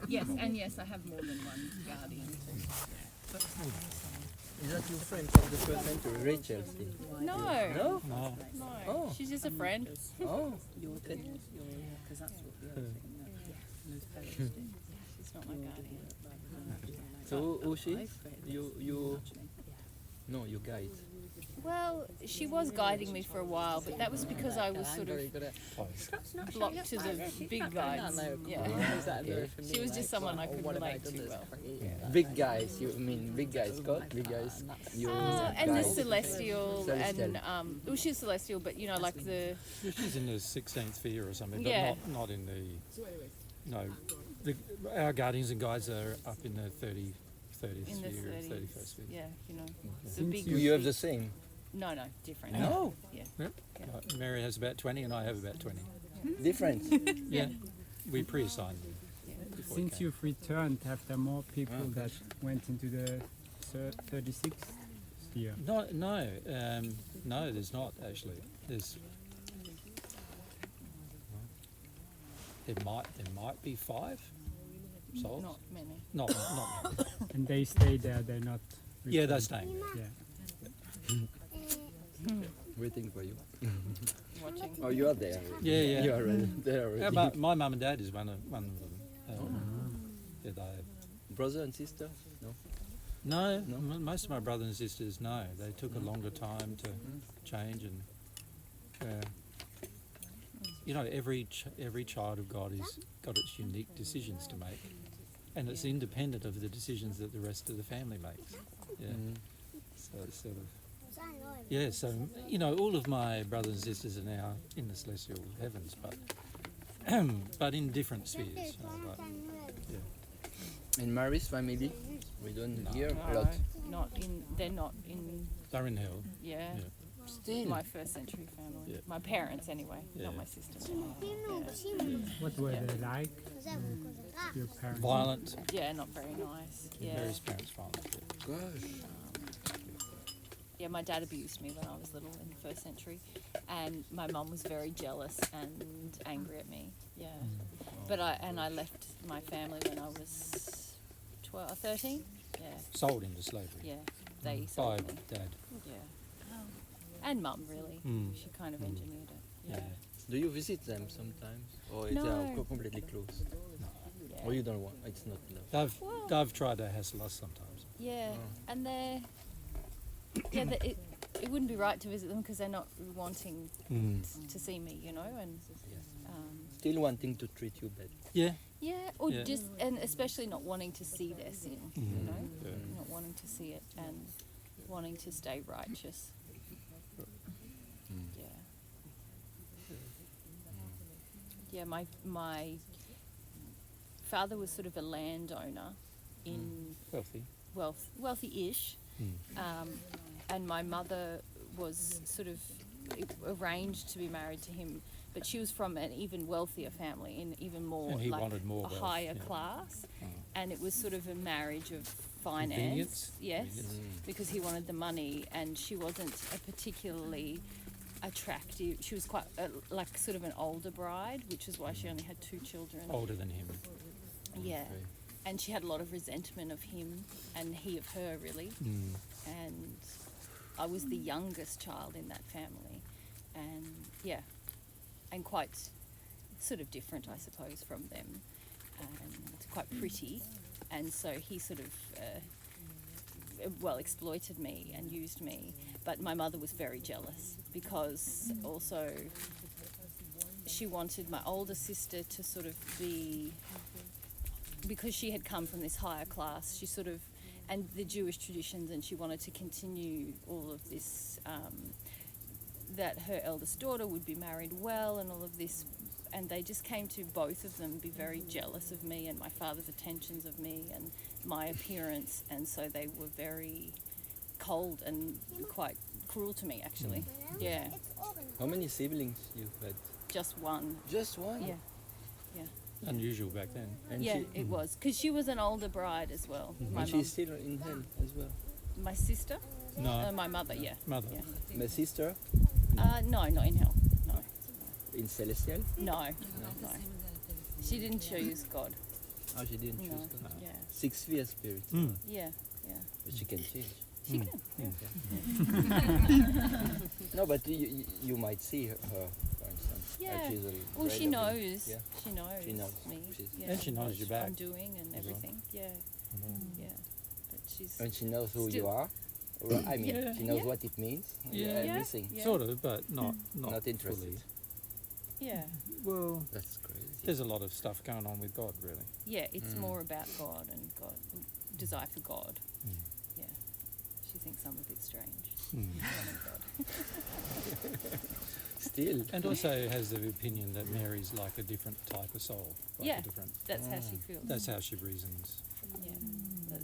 Yes, and yes, I have more than one guardian too. Is that your friend from the first century, Rachel? Still? No, No? No. no. Oh. She's just a friend. Oh. Because that's what the other thing that she's not my guardian. So who she is? You. No, you guys. Well, she was guiding me for a while, but that was because I was sort of blocked to the big guides. Yeah. She was just someone I could relate to well. Big guys. You mean big guys? God, big guys. You. And the guys. celestial, Celestial. and well, she's celestial, but you know, like the She's in the 16th sphere or something, but Yeah. not in the. No, our guardians and guides are up in the 30th in the sphere, 30s. 31st sphere. Yeah, you know, the Since big. Do you have the same? No, different. No. Yeah. Mary has about 20 and I have about 20. Different. Yeah, we pre-assigned. before we Since came. you've returned, have there more people that went into the 36th sphere? No, there's not actually. There might be 5 souls. Not many. Not many. And they stay there, they're not Yeah, they're returned. staying there. Yeah. Waiting for you. Watching. Oh, you are there. Yeah. You are already there already. Yeah, my mum and dad is one of them. Yeah, Brother and sister? No, most of my brothers and sisters, no. They took a longer time to change, and every child of God has got its unique decisions to make, and it's independent of the decisions that the rest of the family makes. Yeah. So it's sort of. Yeah, so all of my brothers and sisters are now in the celestial heavens, but in different spheres. In Mary's family, we don't hear a No, lot. they're not in, They're in hell. yeah. Still. My first century family. Yeah. My parents anyway, Yeah. not my sister. What were they like? Your parents? Violent. Yeah, not very nice. Yeah. Mary's parents violent. Yeah. Gosh. Yeah, my dad abused me when I was little in the first century, and my mum was very jealous and angry at me. Yeah, but I left my family when I was 13. Yeah, Sold into slavery. yeah, they By sold me. dad. Yeah, and mum really. She kind of engineered it. Yeah. Do you visit them sometimes? Or is No. they completely closed? Yeah. Or you don't want? It's not enough. They've tried to hassle us sometimes. Yeah, and they're it wouldn't be right to visit them because they're not wanting to see me, and Still wanting to treat you bad. Yeah. or Yeah. just and especially not wanting to see their sin, Yeah. not wanting to see it and wanting to stay righteous. Yeah. Yeah, my father was sort of a landowner in Wealthy. wealthy-ish, and my mother was sort of arranged to be married to him, but she was from an even wealthier family, in even more And he like wanted more a wealth, higher yeah. class, and it was sort of a marriage of finance. Convenience? Yes, because he wanted the money, and she wasn't a particularly attractive. She was quite like sort of an older bride, which is why she only had 2 children. Older than him. Yeah. And she had a lot of resentment of him and he of her, really. And I was the youngest child in that family. And yeah, and quite sort of different, I suppose, from them. And quite pretty. And so he sort of, exploited me and used me. But my mother was very jealous because also she wanted my older sister to sort of be... Because she had come from this higher class, she sort of, and the Jewish traditions, and she wanted to continue all of this, that her eldest daughter would be married well and all of this, and they just came to both of them be very jealous of me and my father's attentions of me and my appearance, and so they were very cold and quite cruel to me, actually. Yeah. How many siblings you had? Just one. Just one? Yeah. Unusual back then. And Yeah, she, it was. Because she was an older bride as well. My and mum. she's still in hell as well. My sister? No. My mother, yeah. Mother. Yeah. My sister No, not in hell. No. in Celestial. No. She didn't choose God. Oh, she didn't No. choose God. Yeah. Six sphere spirit. Yeah. But she can change. She can. No, but you might see her, for instance. Yeah. She's a Well, she red knows. Yeah. She knows. She knows. me. She's- Yeah, And she knows what your back I'm doing and as well. everything. Yeah. Yeah. But she's. And she knows who you Still- are. Or, I mean, Yeah. she knows Yeah. what it means. Yeah. Everything. Yeah. Sort of, but not Not interested. fully. Yeah. Well, That's crazy. there's a lot of stuff going on with God, really. Yeah. It's more about God and God desire for God. Yeah. She thinks I'm a bit strange. Wanting God. Still. And also has the opinion that Mary's like a different type of soul. Like Yeah. A different, That's how she feels. that's how she reasons. Yeah.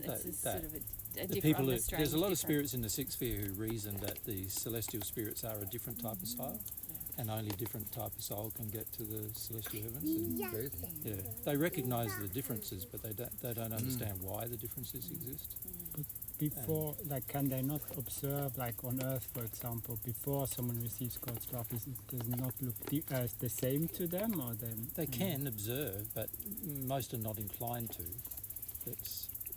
That- It's that- sort of a The different. people I'm there's a strange lot of different. spirits in the sixth sphere who reason that the celestial spirits are a different type of style, and only different type of soul can get to the celestial heavens. And, Crazy. yeah, they recognise the differences, but they don't understand why the differences exist. Before, like, can they not observe, like on Earth, for example, before someone receives God's love, does it not look the same to them, or then They can observe, but most are not inclined to.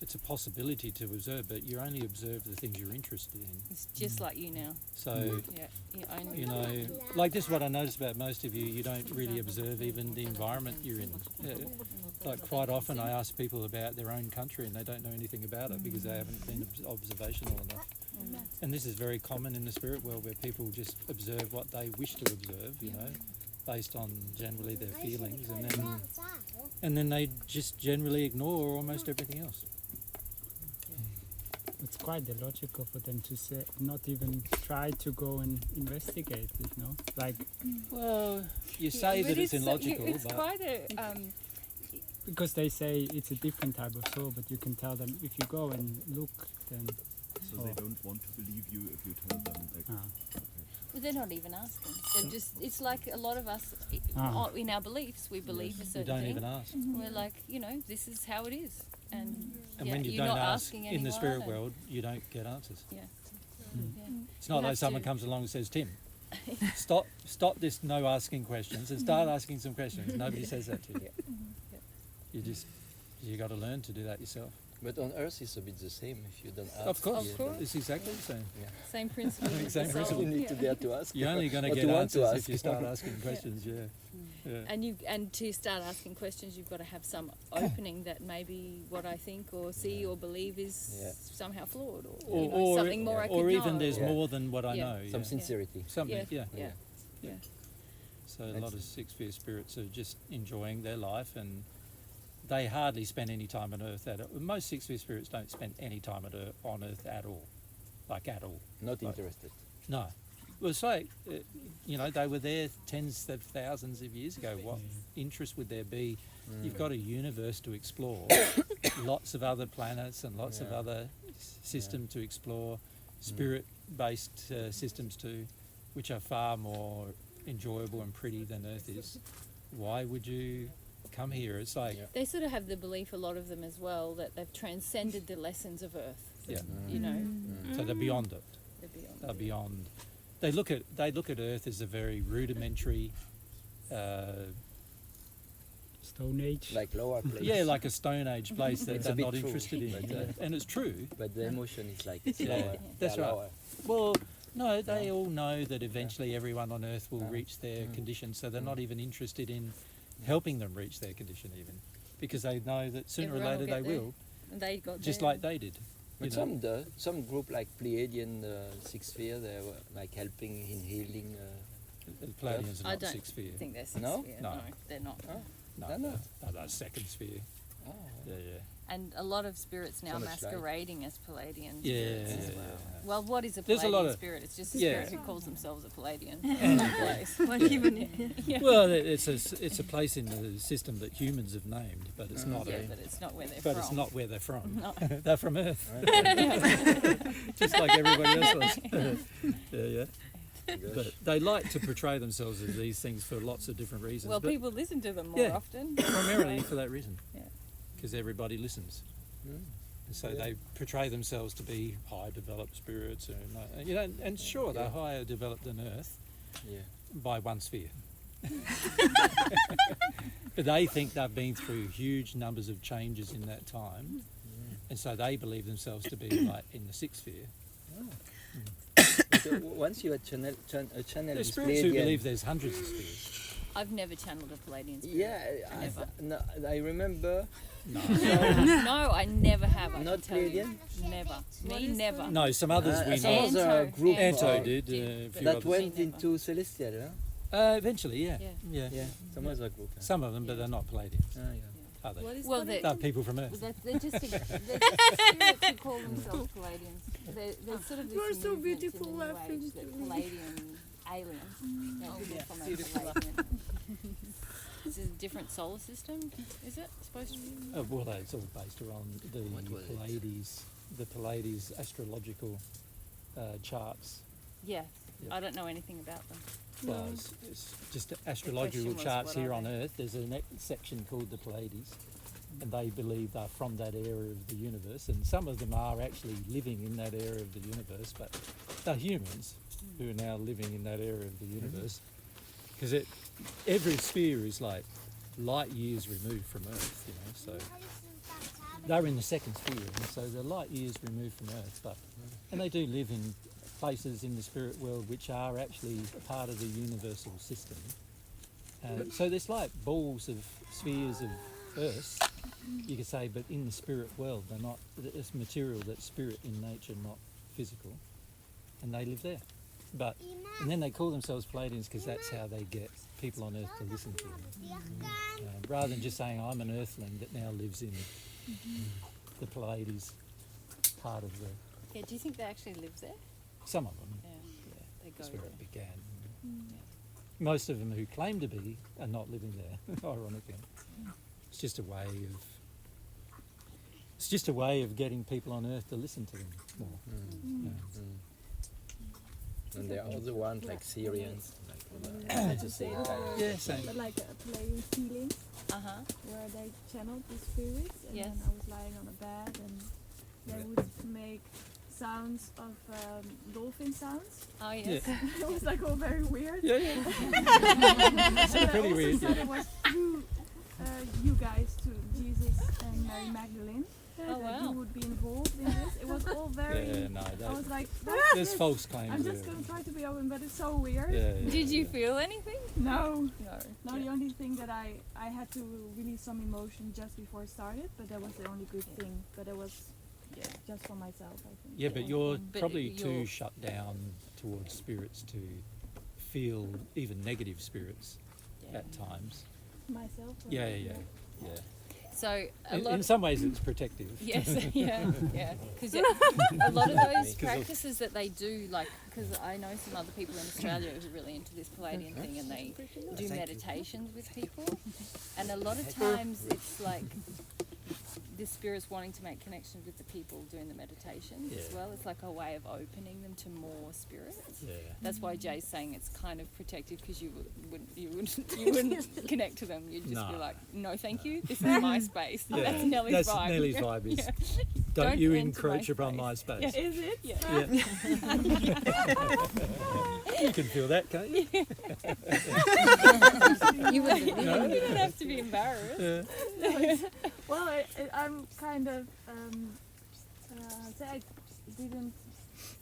It's a possibility to observe, but you only observe the things you're interested in. It's just like you now. So, Yeah. You only. you know, like this is what I notice about most of you, you don't really observe even the environment you're in. Yeah. Like quite often I ask people about their own country and they don't know anything about it because they haven't been observational enough. And this is very common in the spirit world where people just observe what they wish to observe, you know, based on generally their feelings, and then they just generally ignore almost everything else. it's quite illogical for them to say, not even try to go and investigate it, no? Like, Well, you say that it's illogical, It's but quite a. because they say it's a different type of soul, but you can tell them if you go and look, then So they don't want to believe you if you tell them like Well, they're not even asking. They're just. It's like a lot of us in our beliefs. We believe a you certain don't thing. even ask. We're like, this is how it is, and And yeah, when you you're don't not ask asking in the anyone spirit and- world, you don't get answers. Yeah. It's not You like have someone to- comes along and says, Tim, stop this no asking questions and start asking some questions. Nobody says that to you. You got to learn to do that yourself. But on Earth it's a bit the same if you don't ask. Of course, you- course. it's exactly the same. Yeah. Same principle. with the Same soul. principle. You need to dare to ask. You're only going to Or get to want to answers if ask. you start asking questions. Yeah. And to start asking questions, you've got to have some opening that maybe what I think or see or believe is Yeah. somehow flawed, or, Or something more I could or even know. there's Yeah. more than what I Yeah. know. Some Yeah. sincerity. Something. Yeah. Yeah. Yeah. So a lot of six sphere spirits are just enjoying their life, and they hardly spend any time on Earth most six sphere spirits don't spend any time on Earth at all, like at all. Not Right. interested. No. Well, it's like, they were there tens of thousands of years ago. What interest would there be? You've got a universe to explore, lots of other planets and lots of Yeah. other systems to explore, spirit-based systems too, which are far more enjoyable and pretty than Earth is. Why would you come here? It's like, Yeah. They sort of have the belief, a lot of them as well, that they've transcended the lessons of Earth. yeah. Mm. So they're beyond it. They're beyond. They're beyond. They look at Earth as a very rudimentary. Stone Age. Like lower place. Yeah, like a Stone Age place that It's a they're bit not true, interested in, but, and it's true. But the emotion is like it's Yeah, lower. that's They are right. lower. Well, no, they all know that eventually everyone on Earth will reach their condition, so they're not even interested in helping them reach their condition, even because they know that sooner Everyone or later will they get there. will, And they got just there. like they did. But you know. some group like Pleiadian Sixth Sphere, they were like helping in healing. The Pleiadians are I not don't six sphere. think they're six No? sphere. No. No, they're not. No, They're not. they're second sphere. Oh. Yeah. And a lot of spirits now So much light. masquerading as Palladian Yeah, spirits as yeah, well. yeah. Well, what is a There's a lot Palladian of- spirit? It's just a Yeah. spirit who calls themselves a Palladian. Place. What even? Yeah. Well, it's a place in the system that humans have named, but it's not. Yeah, but it's not where they're But from. it's not where they're from. No. They're from Earth, just like everybody else was. yeah. But they like to portray themselves as these things for lots of different reasons. Well, but people listen to them more Yeah. often. primarily for that reason. Yeah. Because everybody listens. Mm. And so Yeah. they portray themselves to be high developed spirits, and sure they're higher developed than Earth Yeah. by one sphere. But they think they've been through huge numbers of changes in that time, and so they believe themselves to be like in the sixth sphere. So once you are channel There's is spirits who Pleiadian. believe there's hundreds of spheres. I've never channeled a Palladian spirit. Yeah, Never. I remember. No. No, I never have. I Not can tell you. Pleiadian? Never. Me, never. No, some others we some know. other group Anto of- did. A few That others. went Never. into celestial, huh? Eventually, yeah. Yeah. Yeah, some other group. Huh? Some of them, but they're not Palladians, Ah, yeah. are they? Well, they're, They're people from Earth. they're just spirits who call themselves Palladians. They're sort of this You're so movement beautiful, in the New laughing Age to that me. Palladian aliens. People from a Palladian. This is a different solar system, is it supposed to be? Well, it's all based around the Pallades astrological charts. Yeah. Yep. I don't know anything about them. Well, it's just astrological was, charts what here are on they? Earth. There's a section called the Pallades, and they believe they're from that area of the universe, and some of them are actually living in that area of the universe, but they're humans who are now living in that area of the universe, because every sphere is like light years removed from Earth, you know, so they're in the second sphere, and so they're light years removed from Earth, and they do live in places in the spirit world which are actually part of the universal system. So there's like balls of spheres of Earth, you could say, but in the spirit world, they're not. It's material that's spirit in nature, not physical, and they live there. And then they call themselves Palladians because that's how they get people on Earth to listen to them, rather than just saying I'm an Earthling that now lives in the Pallades part of the. Yeah, do you think they actually live there? Some of them. Yeah. They go That's where there. it began. Most of them who claim to be are not living there, ironically. It's just a way of getting people on Earth to listen to them more. Yeah. And there are other ones like Syrians, like let's just say it. Yeah, same. But like playing feelings Uh-huh. where they channeled the spirits, and Yes. then I was lying on a bed and they would make sounds of dolphin sounds. Oh, yes. It was like all very weird. Yeah, yeah. And I pretty also weird, said yeah. it was you guys to Jesus and Mary Magdalene. Oh, That wow. you would be involved in this. It was all very. Yeah, no, I was like, there's false claims I'm there. just gonna try to be open, but it's so weird. Yeah, yeah, Did you yeah. feel anything? No. No. No, the only thing that I had to release some emotion just before it started, but that was the only good thing. But it was just for myself, I think. Yeah, but you're But probably you're- too shut down towards spirits to feel even negative spirits Yeah. at times. Myself. or- Yeah. So a In lot. some ways, it's protective. Yes, yeah. Because a lot of those practices that they do, like, because I know some other people in Australia who are really into this Palladian thing, and they do meditations with people, and a lot of times it's like the spirits wanting to make connections with the people doing the meditations as Yeah. well. It's like a way of opening them to more spirits. Yeah. That's why Jay's saying it's kind of protective, because you wouldn't connect to them. You'd just be No. like, no, thank you. This is my space. Yeah, That's Nellie's that's vibe. Nellie's vibe is, Yeah. don't you enter encroach upon my space. space. Is it? Yeah. Yeah. You can feel that, can't you? You wouldn't have to be embarrassed. Yeah. Well, I'm kind of say I didn't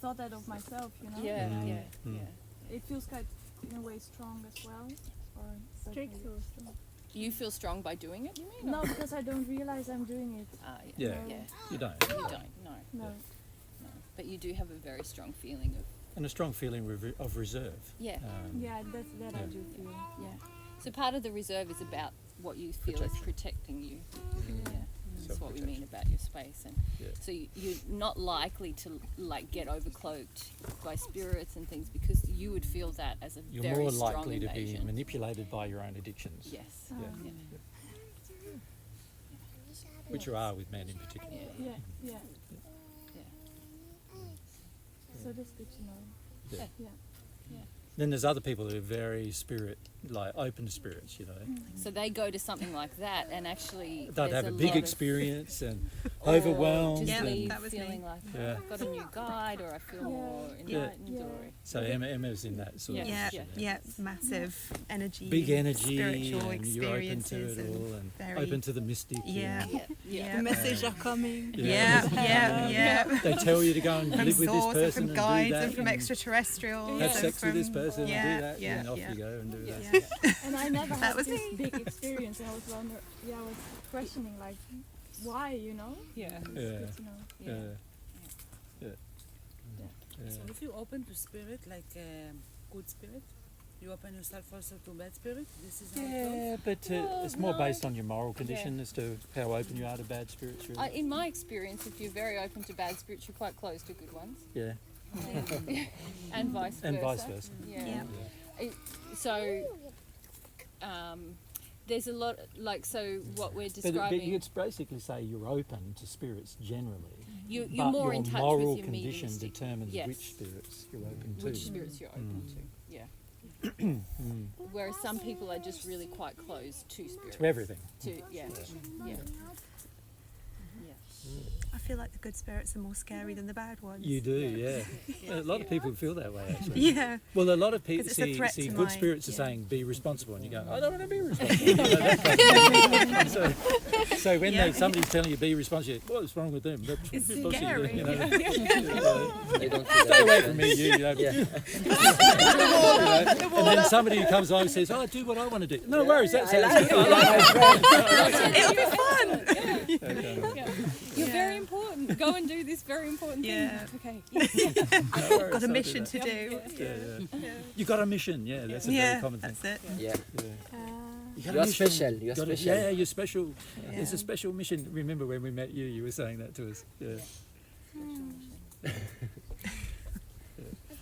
thought that of myself, you know. Yeah, Mm. yeah, Mm. yeah. It feels quite in a way strong as well, or Strict maybe- or strong? You feel strong by doing it, you mean? No, because I don't realize I'm doing it. Yeah. Yeah. You don't. You don't, no. No. But you do have a very strong feeling of, And a strong feeling of reserve. yeah, Yeah, that I Yeah. do feel. yeah. So part of the reserve is about what you feel is protecting you. Yeah. That's what we mean about your space, and Yeah. so you're not likely to like get overcloaked by spirits and things, because you would feel that as a You're very more strong likely to be invasion. manipulated by your own addictions. Yes. Yeah. Yeah. Which you are with men in particular. Yeah. Yeah, yeah. Yeah. So that's good to know. Yeah. Yeah. Then there's other people who are very open spirits, you know. So they go to something like that, and actually They'd there's have a lot big of- experience and or Overwhelmed. just and- leave that was me. feeling like Yeah. I've got a new guide, or I feel more enlightened, Yeah. or So Emma's in that sort of Yeah, position. yeah, massive energy, Big energy, spiritual and you're open to experiences, it all, and very- open to the mystic. yeah, yeah. The messages are coming. yeah. They tell you to go and From live with this source, person and from and guides, do that, and from extraterrestrials, have and sex from, with this person yeah, and do that, yeah, and off yeah. you go and do that. Yeah. And I never That had was this me. big experience, and I was I was questioning like, why, you know? Yeah. It's Yeah. good to know. Yeah. Yeah. Yeah. So if you open to spirit, like good spirit, you open yourself also to bad spirit. This is how it Yeah, goes. but Well, it's more no. based on your moral condition as to how open you are to bad spirits. Really. In my experience, if you're very open to bad spirits, you're quite closed to good ones, Yeah, and vice versa. and vice versa. Yeah. Yeah. So, there's a lot, like, so what we're But describing, you could basically say you're open to spirits generally. you're but more your in touch moral with your condition mediumistic, determines yes. which spirits you're open to. which spirits you're open to. Yeah. Whereas some people are just really quite closed to spirits. To everything. Yeah. I feel like the good spirits are more scary than the bad ones. You do, yeah. A lot of people feel that way, actually. Yeah. Well, a lot of people 'Cause it's a threat see to good my- spirits are yeah. saying, be responsible, and you go, I don't want to be responsible. so when Yeah. somebody's telling you be responsible, what's wrong with them? That's It's bullshit, scary. you know. They don't feel Stay away that. from me, you know. Yeah. And then somebody who comes along and says, oh, do what I want to do. No worries, that sounds good. It'll be fun. You're very important. Go and do this very important Yeah. thing. Okay. No worries, Got a I'll do mission that. to do. Yeah. You got a mission, yeah, that's a very Yeah, common thing. that's it. Yeah. You got a You're mission. special. You're Got a- special. Yeah, you're special. Yeah. It's a special mission. Remember when we met you, you were saying that to us. Yeah.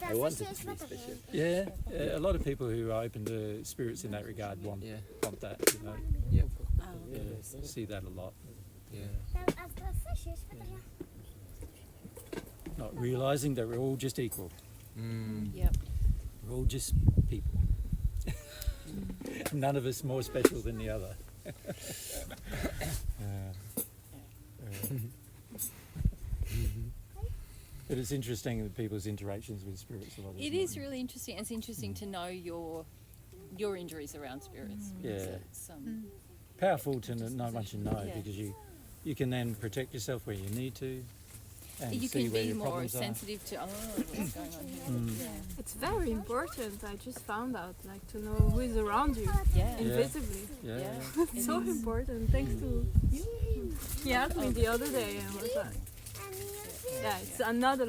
I wanted to be special. Yeah, a lot of people who are open to spirits in that regard want that, you know. Yeah. Yeah, see that a lot. Yeah. Not realising that we're all just equal. Yep. We're all just people. None of us more special than the other. But it's interesting that people's interactions with spirits a lot of the It time. is really interesting. It's interesting to know your injuries around spirits. Yeah. It's, Powerful to know once you know, Yeah. because you can then protect yourself where you need to, and you see can where be your more problems are. sensitive to what's going on here. Yeah. It's very important. I just found out, like, to know who is around you Yeah. invisibly. Yeah. Yeah. It's so important. Thanks to you. He asked me the other day and was like, yeah, it's another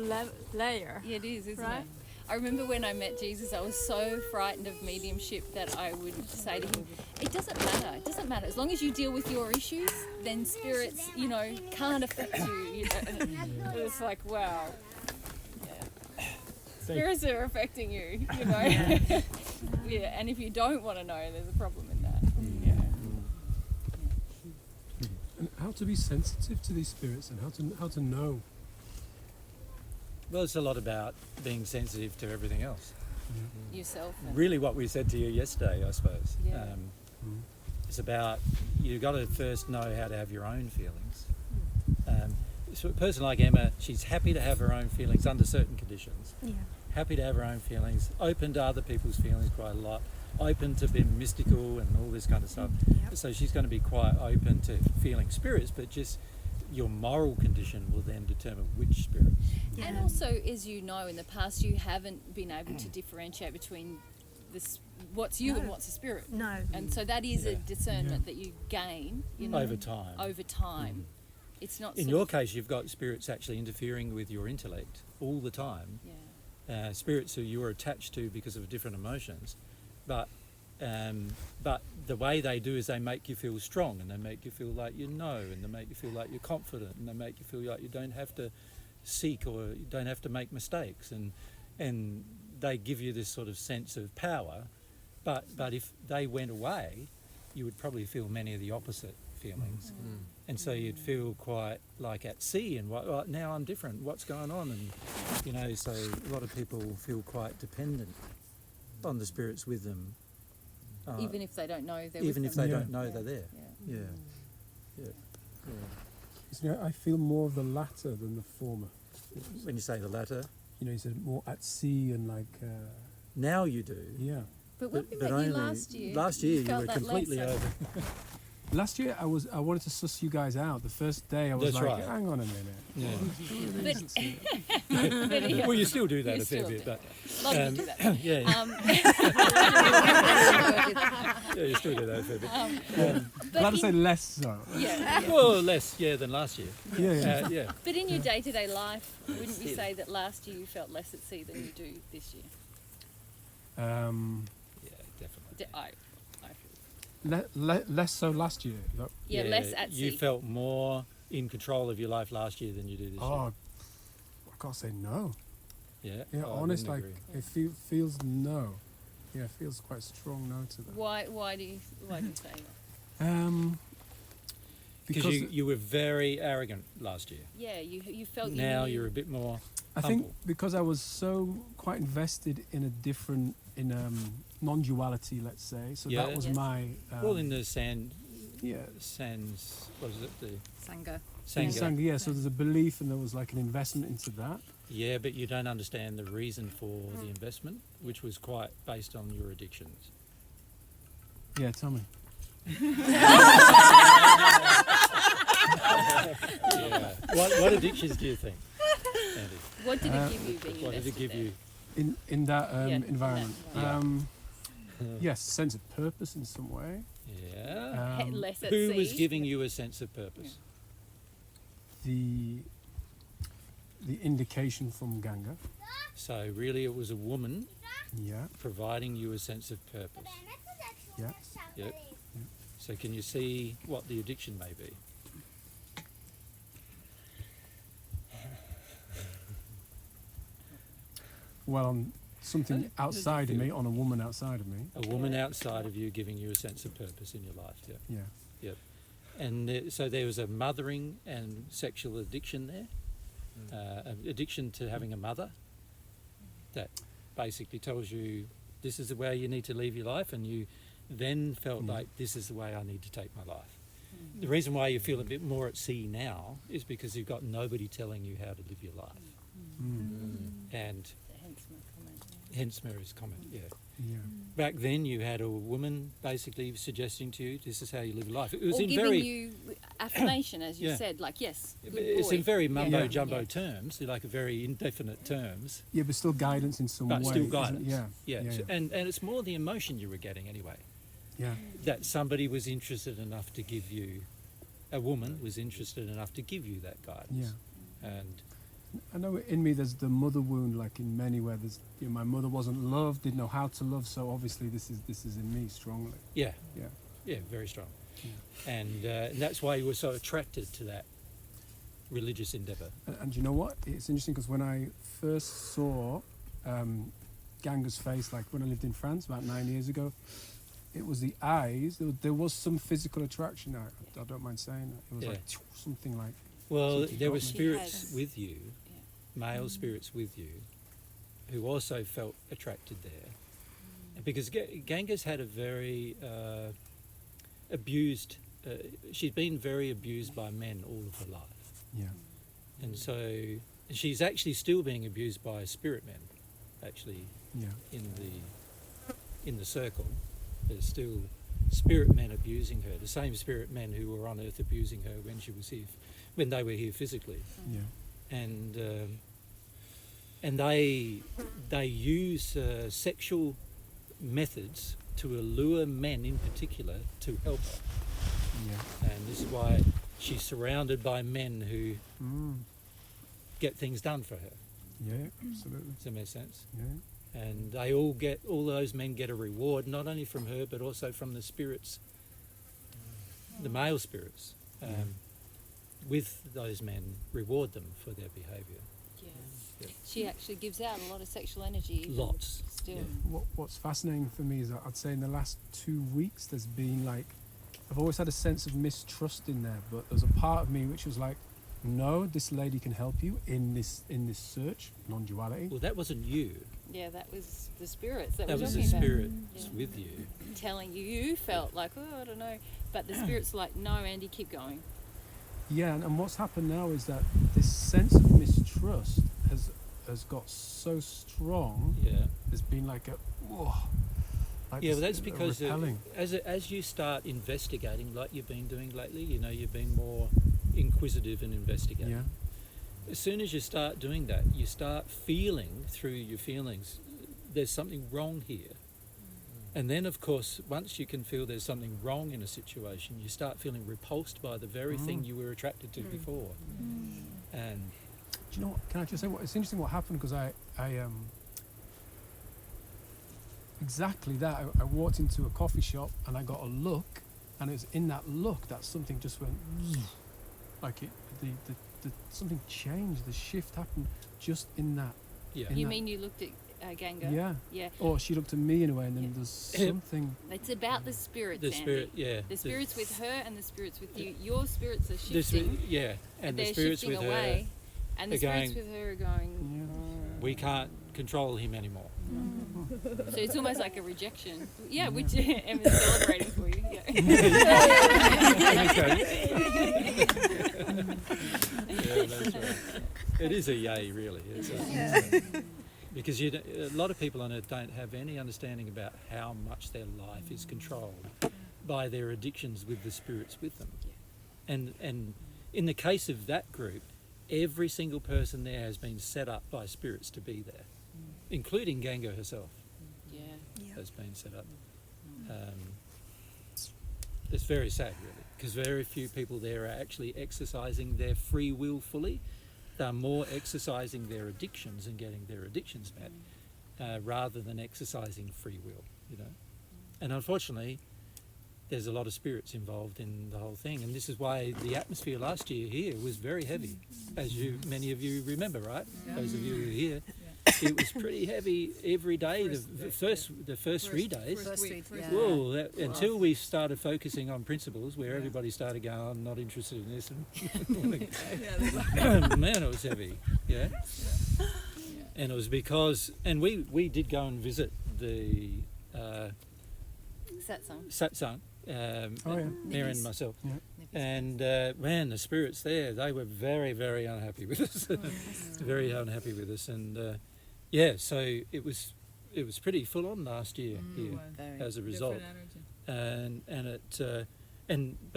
layer. Yeah, it is, isn't Right? it? I remember when I met Jesus, I was so frightened of mediumship that I would say to him, it doesn't matter. It doesn't matter. As long as you deal with your issues, then spirits, can't affect you. And it was like, wow. Yeah. Spirits are affecting you, Yeah, and if you don't want to know, there's a problem in that. Yeah. And how to be sensitive to these spirits and how to know. Well, it's a lot about being sensitive to everything else. Yourself. And, Really, what we said to you yesterday, I suppose. Yeah. It's about you've got to first know how to have your own feelings. So a person like Emma, she's happy to have her own feelings under certain conditions. Yeah. Happy to have her own feelings, open to other people's feelings quite a lot, open to being mystical and all this kind of stuff. Yep. So she's going to be quite open to feeling spirits, but just your moral condition will then determine which spirit. And also, as you know, in the past, you haven't been able to differentiate between what's you and what's a spirit. No. And so that is a Yeah. discernment that you gain, Over time. Over time. It's not In sort your of- case, you've got spirits actually interfering with your intellect all the time. Yeah. Spirits who you're attached to because of different emotions, but the way they do is they make you feel strong, and they make you feel like you know, and they make you feel like you're confident, and they make you feel like you don't have to seek or you don't have to make mistakes, and they give you this sort of sense of power. But if they went away, you would probably feel many of the opposite feelings. And so you'd feel quite like at sea and now I'm different, what's going on? And so a lot of people feel quite dependent on the spirits with them. Even if they don't know they're Even with if them. they don't know they're there. Yeah. Yeah. You know, I feel more of the latter than the former. When you say the latter, You know, you said more at sea and like, now you do. yeah. But when we But met only you last year, last year you felt were that completely later. over. Last year I wanted to suss you guys out. The first day I was That's like, right. hang on a minute. Yeah. But yeah, Well, you still do that You a fair still bit, do. but a lot of you do that. yeah, Um, yeah, you still do that a fair bit. but Glad to in- say less so. yeah. Well, less than last year. Yeah. Yeah. But in your day-to-day life, wouldn't you Still. say that last year you felt less at sea than you do this year? Yeah, definitely. I feel. Less so last year. Is that- Yeah, less at sea. You felt more in control of your life last year than you do this Oh, year. I can't say no. Yeah. Yeah, Oh, I honest, wouldn't like agree. it feels no. Yeah, it feels quite strong no to that. Why do you say that? Because you were very arrogant last year. Yeah, you felt Now you you're a bit more I think humble. because I was so quite invested in a different non-duality, let's say. So Yeah. that was Yes. my Well, in the sands, what is it? The Sangha. Sangha. Yeah, so there's a belief and there was like an investment into that. Yeah, but you don't understand the reason for the investment, which was quite based on your addictions. Yeah, tell me. Yeah. What addictions do you think, Andy? What did it give you being What did it invested give there? you? In that Yeah, in that environment. environment. Yes, sense of purpose in some way. Yeah. Less at Who sea. was giving you a sense of purpose? The indication from Ganga. So really, it was a woman Yeah, providing you a sense of purpose. yeah. Yep. So can you see what the addiction may be? Well, on something outside of me, on a woman outside of me. A woman outside of you giving you a sense of purpose in your life. Yeah. Yeah. Yep. And so there was a mothering and sexual addiction there, an addiction to having a mother that basically tells you this is the way you need to live your life, and you then felt like this is the way I need to take my life. The reason why you feel a bit more at sea now is because you've got nobody telling you how to live your life. And Hence my comment. hence Mary's comment, yeah. Yeah. Back then you had a woman basically suggesting to you, this is how you live your life. It was Or in giving very... you affirmation, as you Yeah. said, like, yes, good It's boy. in very mumbo Yeah. jumbo Yeah. terms, like a very indefinite terms, Yeah, but still guidance in some but way. still isn't- guidance. Yeah. Yeah. Yeah. So- And it's more the emotion you were getting anyway. Yeah. That somebody was interested enough to give you, a woman was interested enough to give you that guidance. Yeah. And I know in me there's the mother wound, like in many where there's, you know, my mother wasn't loved, didn't know how to love, so obviously this is in me strongly. yeah, Yeah. very strong. Yeah. And that's why you were so attracted to that religious endeavour. And you know what? It's interesting because when I first saw Ganga's face, like when I lived in France about 9 years ago, it was the eyes. There was some physical attraction. I don't mind saying that. It was Yeah. like something like. Well, Something there got were me. spirits Yes. with you, male spirits with you, who also felt attracted there. Because Ganga's had a very abused, she's been very abused by men all of her life. Yeah. And so she's actually still being abused by spirit men, actually, Yeah. in the circle. There's still spirit men abusing her, the same spirit men who were on earth abusing her when she was here, when they were here physically. Yeah. And they use sexual methods to allure men in particular to help her. Yeah. And this is why she's surrounded by men who get things done for her. Yeah. Absolutely. Does that make sense? Yeah. And all those men get a reward, not only from her, but also from the spirits, the male spirits, with those men, reward them for their behaviour. Yeah. She actually gives out a lot of sexual energy. even Lots. Still. Yeah. What's fascinating for me is that I'd say in the last 2 weeks there's been like, I've always had a sense of mistrust in there, but there's a part of me which was like, no, this lady can help you in this search, non-duality. Well, that wasn't you. Yeah, that was the spirits that, That we're was the talking about. spirits with you. Telling you, you felt like, oh, I don't know. But the spirits were like, no, Andy, keep going. Yeah, and what's happened now is that this sense of mistrust has got so strong. Yeah. There's been like a, whoa, like Yeah, this, well, that's because repelling. as you start investigating, like you've been doing lately, you know, you've been more inquisitive and investigating. Yeah. As soon as you start doing that, you start feeling through your feelings, there's something wrong here. And then, of course, once you can feel there's something wrong in a situation, you start feeling repulsed by the very thing you were attracted to before. And Do you know what? Can I just say what? It's interesting what happened because I exactly that. I walked into a coffee shop and I got a look, and it was in that look that something just went like it. The something changed. The shift happened just in that. yeah, In You that- mean you looked at Ganga? Yeah. Yeah. Or she looked at me in a way, and then Yeah. there's something. It's about the spirits, the Andy. spirit, yeah. The spirits with her and the spirits with you. Your spirits are The shifting. yeah, and the they're spirits shifting with away. And the are spirits going- with her are going. her, we can't control him anymore. So it's almost like a rejection. Yeah, which Emma's celebrating for you. Yeah. Yeah, that's right. It is a yay, really. It's because a lot of people on earth don't have any understanding about how much their life is controlled by their addictions with the spirits with them. And in the case of that group, every single person there has been set up by spirits to be there, including Ganga herself Yeah. has been set up. It's very sad, really, because very few people there are actually exercising their free will fully. They're more exercising their addictions and getting their addictions met, rather than exercising free will, you know. And unfortunately, there's a lot of spirits involved in the whole thing, and this is why the atmosphere last year here was very heavy, as many of you remember, right? Those of you who are here. It was pretty heavy every day. The first 3 days. Whoa! Until we started focusing on principles, where everybody started going, "I'm not interested in this," and man, it was heavy. Yeah. And it was because, and we did go and visit the Satsong. Mary and myself. Yeah. And man, the spirits there, they were very, very unhappy with us. Very unhappy with us. And yeah, so it was pretty full on last year here as a result. But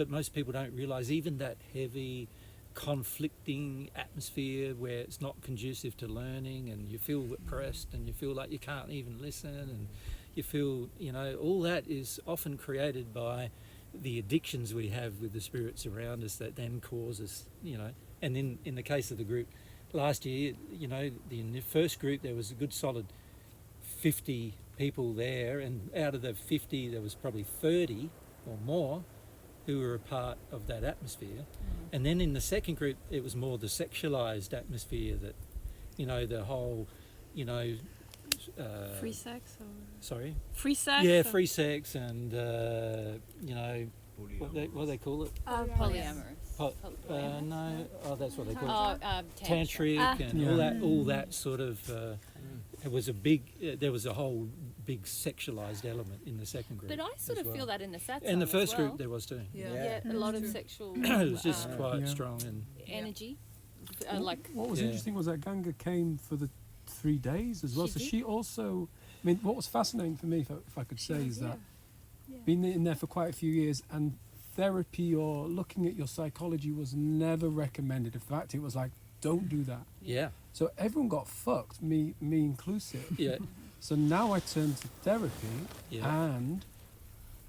most people don't realise even that heavy, conflicting atmosphere where it's not conducive to learning, and you feel oppressed, and you feel like you can't even listen, and you feel, you know, all that is often created by the addictions we have with the spirits around us that then causes, you know. And in the case of the group last year, you know, in the first group there was a good solid 50 people there, and out of the 50 there was probably 30 or more who were a part of that atmosphere. And then in the second group it was more the sexualized atmosphere that, you know, the whole, you know, Free sex or sorry? free sex? Yeah, or- free sex and, you know, what do they call it? Polyamorous. No, that's what they call it. Tantric. Tantric and all that sort of. It was a big. There was a whole big sexualized element in the second group. But I sort as of well. feel that in the Satsong In the first as well. group there was too. Yeah, a lot of sexual It was just quite Yeah. strong and. energy. Like What was Yeah. interesting was that Ganga came for the 3 days as well. She So did. she also, I mean, what was fascinating for me, if I could say, is that being in there for quite a few years, and therapy or looking at your psychology was never recommended. In fact, it was like, don't do that. Yeah. So everyone got fucked, me inclusive. Yeah. So now I turned to therapy, Yeah. and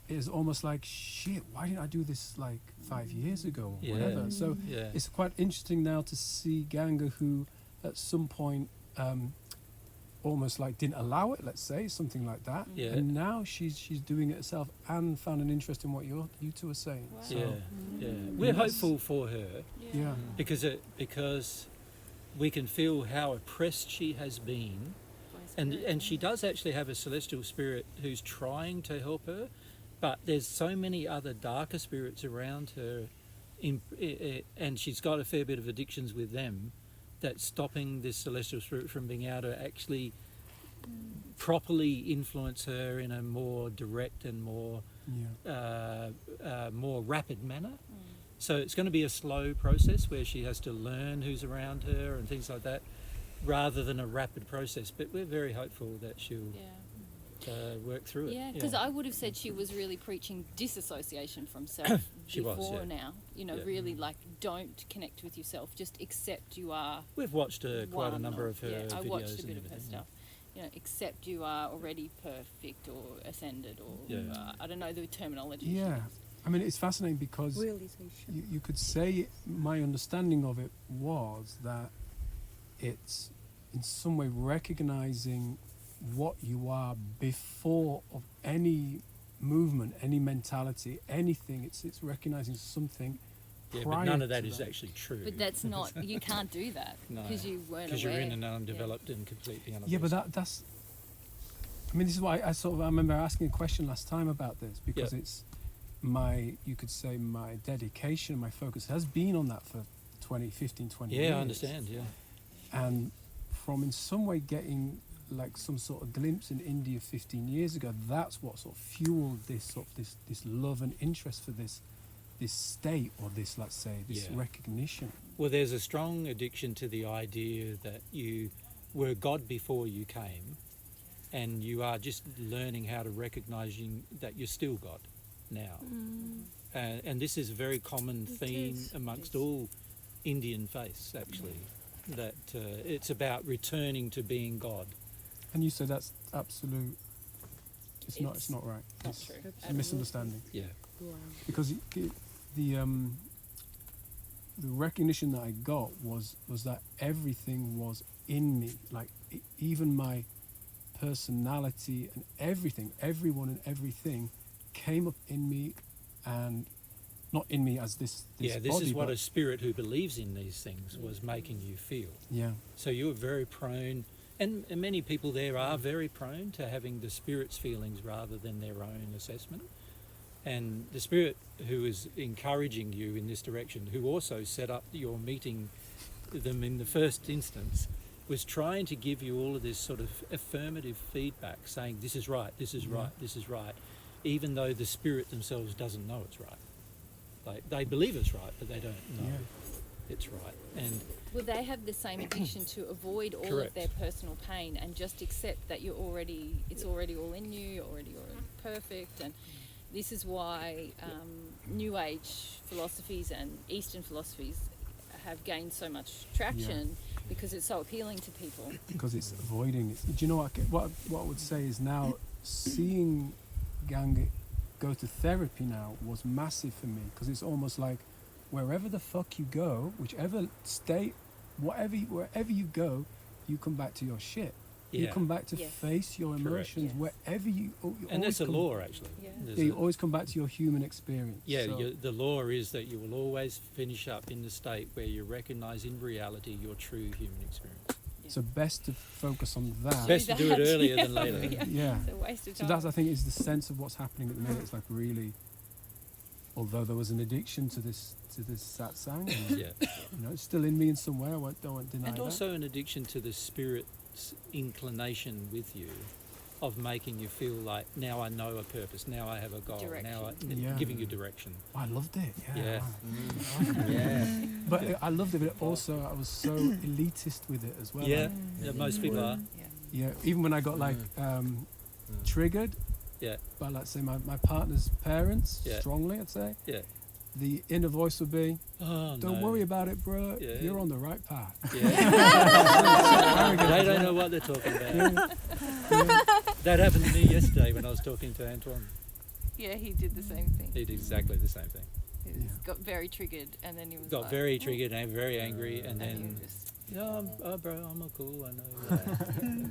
it's almost like, shit, why didn't I do this like 5 years ago or Yeah. whatever? So Yeah. it's quite interesting now to see Ganga, who at some point almost like didn't allow it, let's say, something like that. Yeah. And now she's doing it herself and found an interest in what you two are saying. Wow. So, Yeah. Yeah. We're Yes. hopeful for her. yeah. Because we can feel how oppressed she has been, and she does actually have a celestial spirit who's trying to help her, but there's so many other darker spirits around her, and she's got a fair bit of addictions with them, that's stopping this celestial spirit from being able to actually properly influence her in a more direct and more Yeah. more rapid manner. So it's going to be a slow process where she has to learn who's around her and things like that, rather than a rapid process. But we're very hopeful that she'll work through it. Yeah, because I would have said she was really preaching disassociation from self She was, before yeah. now. You know, Yeah. really like don't connect with yourself. Just accept you are. We've watched quite a one number or- of her yeah, I videos watched a and bit of her everything, stuff. You know, accept you are already perfect or ascended or Yeah. I don't know the terminology. Yeah. I mean, it's fascinating because you could say my understanding of it was that it's in some way recognizing what you are before of any movement, any mentality, anything. It's recognizing something. Yeah, but prior none of that to is actually true. But that's not. You can't do that No, because you weren't aware. because you're in an undeveloped and completely unaware. Yeah, but that's. I mean, this is why I remember asking a question last time about this because it's you could say my dedication, my focus has been on that for 15, 20 years. Yeah, I understand, yeah. And from in some way getting like some sort of glimpse in India 15 years ago, that's what sort of fueled this this love and interest for this state or this, let's say, this recognition. Well, there's a strong addiction to the idea that you were God before you came, and you are just learning how to recognise that you're still God now. And this is a very common theme amongst all Indian faiths, actually, that it's about returning to being God. And you said that's absolute. It's not right. Not It's true. a misunderstanding. Yeah. Because the recognition that I got was that everything was in me, like even my personality and everything, everyone and everything came up in me, and not in me as this Yeah, this body, is what but a spirit who believes in these things was making you feel. yeah, So you were very prone, and many people there are very prone to having the spirit's feelings rather than their own assessment. And the spirit who is encouraging you in this direction, who also set up your meeting them in the first instance, was trying to give you all of this sort of affirmative feedback, saying this is right, this is right, this is right, even though the spirit themselves doesn't know it's right. They believe it's right, but they don't know it's right. And Well, they have the same addiction to avoid all Correct. of their personal pain and just accept that it's already all in you, you're already perfect. And this is why New Age philosophies and Eastern philosophies have gained so much traction because it's so appealing to people. because it's avoiding it. Do you know what I would say is now seeing Ganga go to therapy now was massive for me, because it's almost like wherever the fuck you go, whichever state, wherever you go, you come back to your shit. You yeah, come back to Yes. face your emotions Yes. wherever you and that's a come, law actually. Yeah. There's Yeah, you a- always come back to your human experience. Yeah, So- the law is that you will always finish up in the state where you recognise in reality your true human experience. so best to focus on that. Best to do it that, earlier yeah. than later. Yeah. It's a waste of So time. that's, I think, is the sense of what's happening at the minute. It's like really, although there was an addiction to this satsang, and, Yeah. you know, it's still in me in some way. I don't want to deny And that. also an addiction to the spirit's inclination with you of making you feel like, now I know a purpose, now I have a goal, now Yeah. giving you direction. Oh, I loved it. Yeah. Yeah. Yeah. But I loved it. But also, I was so elitist with it as well. Yeah, Like, yeah, most people are. yeah. Even when I got like triggered Yeah, by, let's say, my partner's parents, Yeah. strongly, I'd say, yeah. the inner voice would be, Oh, "Don't no. worry about it, bro. Yeah. You're on the right path." Yeah. They don't know what they're talking about. That happened to me yesterday when I was talking to Antoine. Yeah, he did the same thing. He did exactly the same thing. He got very triggered, and then he was Got like, very triggered and very angry, and and he then, was just, oh bro, I'm all cool, I know.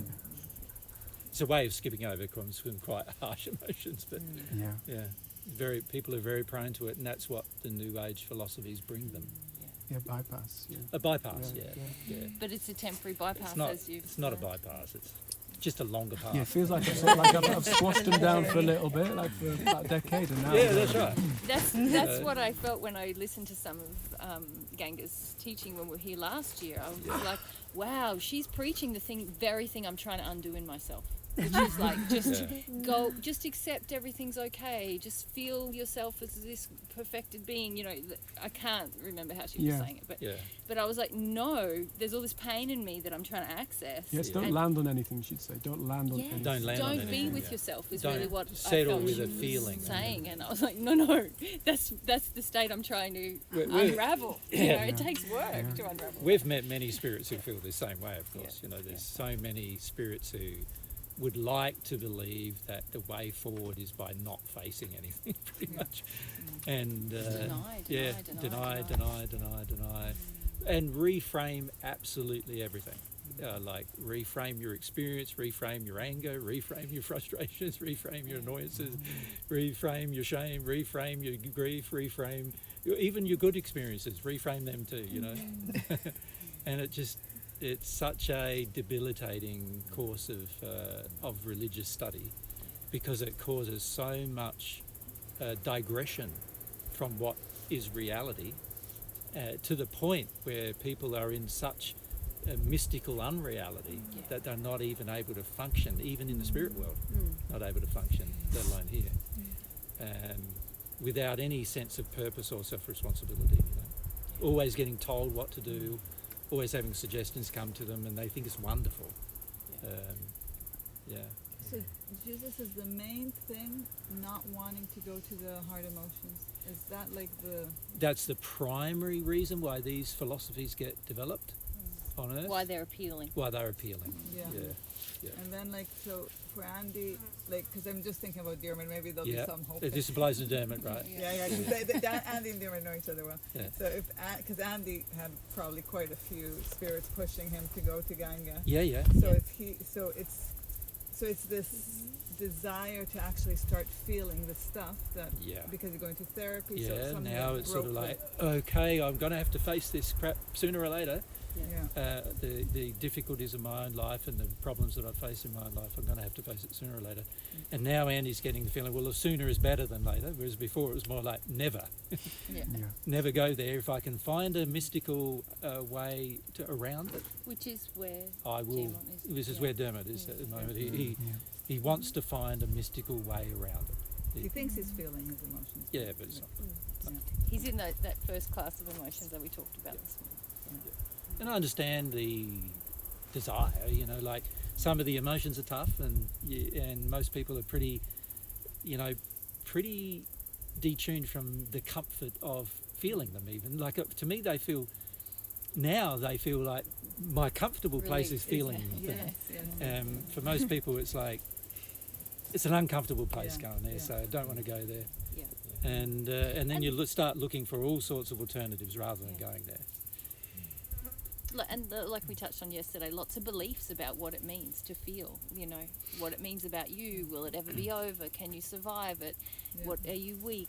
It's a way of skipping over some quite harsh emotions, but Yeah. yeah, people are very prone to it, and that's what the New Age philosophies bring them. Yeah. Bypass. Yeah. A bypass, Yeah, yeah. but it's a temporary bypass, It's not. as you've. It's not a bypass. It's just a longer path. Yeah, it feels like I've squashed them down for a little bit, like for about a decade, and now. Yeah, that's right. That's what I felt when I listened to some of Ganga's teaching when we were here last year. I was like, wow, she's preaching the very thing I'm trying to undo in myself. which is like just go, just accept everything's okay, just feel yourself as this perfected being. You know, I can't remember how she was saying it, but I was like, no, there's all this pain in me that I'm trying to access. Yes, don't land on anything, she'd say. Don't land on anything. Don't be with yourself is really what settle I felt with she a was feeling. saying, and I was like, no, that's the state I'm trying to unravel. You know, it takes work to unravel. We've met many spirits who feel the same way, of course. You know, there's so many spirits who would like to believe that the way forward is by not facing anything, pretty much. And deny, and reframe absolutely everything. Like reframe your experience, reframe your anger, reframe your frustrations, reframe your annoyances, reframe your shame, reframe your grief, reframe even your good experiences, reframe them too, you know. And it's such a debilitating course of religious study, because it causes so much digression from what is reality, to the point where people are in such a mystical unreality that they're not even able to function, even in the spirit world, not able to function, let alone here, without any sense of purpose or self-responsibility. You know, always getting told what to do, always having suggestions come to them, and they think it's wonderful. So Jesus is the main thing, not wanting to go to the hard emotions. Is that like That's the primary reason why these philosophies get developed on Earth. Why they're appealing. Yeah. And then like, so for Andy, like, because I'm just thinking about Dearman, maybe there'll be some hope. This applies to Dermot, right? Andy and Dearman know each other well. Yeah. So because Andy had probably quite a few spirits pushing him to go to Ganga. So it's this desire to actually start feeling the stuff that because you're going to therapy. So now it's sort of like, okay, I'm going to have to face this crap sooner or later. The difficulties of my own life and the problems that I face in my own life, I'm going to have to face it sooner or later. And now Andy's getting the feeling, well, sooner is better than later, whereas before it was more like never. Never go there. If I can find a mystical way around it, which is where I will. This is where Dermot is at the moment. He wants to find a mystical way around it. He thinks he's feeling his emotions. Yeah, but it's not. He's in that first class of emotions that we talked about this morning. And I understand the desire, you know, like some of the emotions are tough, and most people are pretty detuned from the comfort of feeling them. Even like to me, they feel like my comfortable place is feeling them. For most people, it's like it's an uncomfortable place going there, so I don't want to go there. And then you start looking for all sorts of alternatives rather than going there. And like we touched on yesterday, lots of beliefs about what it means to feel, you know, what it means about you. Will it ever be over? Can you survive it? What are you weak?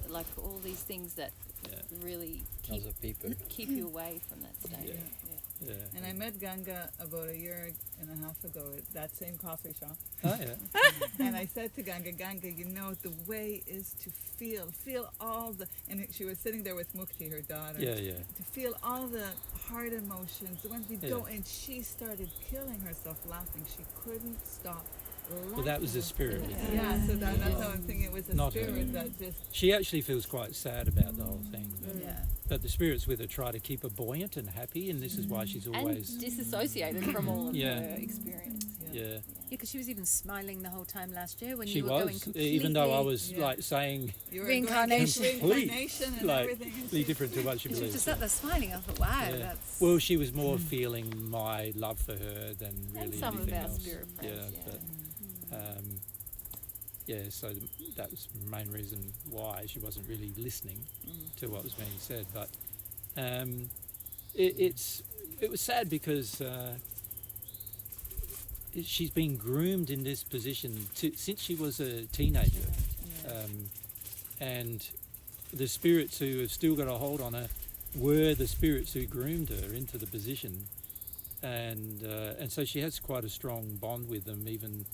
Like all these things that really keep you away from that state. And I met Ganga about a year and a half ago at that same coffee shop. Oh yeah. And I said to Ganga, you know, the way is to feel all the, and she was sitting there with Mukti, her daughter. To feel all the hard emotions, the ones you don't, and she started killing herself laughing. She couldn't stop laughing. Well, that was the spirit. So that's how I'm thinking. It was a spirit that just. She actually feels quite sad about the whole thing. But the spirits with her try to keep her buoyant and happy, and this is why she's always and disassociated from all of her experience. Yeah, because she was even smiling the whole time last year when she you were going completely. Even though I was like saying reincarnation and like everything. completely different to what she believed. She was just sat there smiling. I thought, wow, that's. Well, she was more feeling my love for her than really and some anything of our else. spirit friends. So that was the main reason why she wasn't really listening to what was being said. But it was sad because she's been groomed in this position since she was a teenager, and the spirits who have still got a hold on her were the spirits who groomed her into the position, and so she has quite a strong bond with them, even.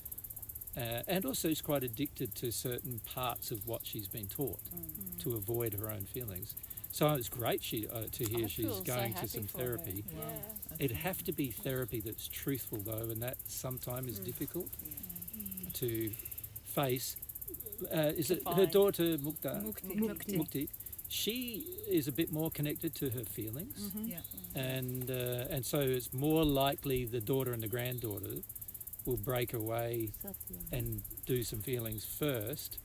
And also is quite addicted to certain parts of what she's been taught to avoid her own feelings. So it's great to hear she's going to some therapy. It'd have to be therapy that's truthful though, and that sometimes is difficult. to face. Is To it her find. daughter Mukta? Mukti. Mukti. She is a bit more connected to her feelings, Yeah. and so it's more likely the daughter and the granddaughter will break away and do some feelings first,